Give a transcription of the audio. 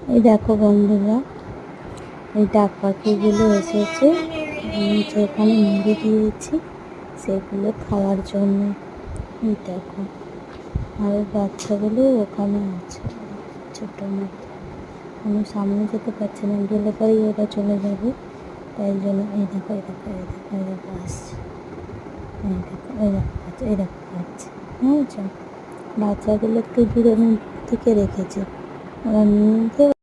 এই দেখো বন্ধুরা, এই ডাক পাখিগুলো এসেছে। যেখানে মুড়ি দিয়েছি সেগুলো খাওয়ার জন্য। এই দেখো, আর বাচ্চাগুলো ওখানে আছে ছোটো মতো। আমি সামনে যেতে পারছি না, গেলে পরেই ওরা চলে যাবে, তাই জন্য। এই দেখো, এই দেখো, এই দেখো, এই দেখো আসছে। এই দেখো, এই দেখো পাচ্ছে, এই দেখো পাচ্ছে, বুঝেছ? বাচ্চাগুলো একটু দূরের দিকে রেখেছে, ওরা নিয়ে গিয়ে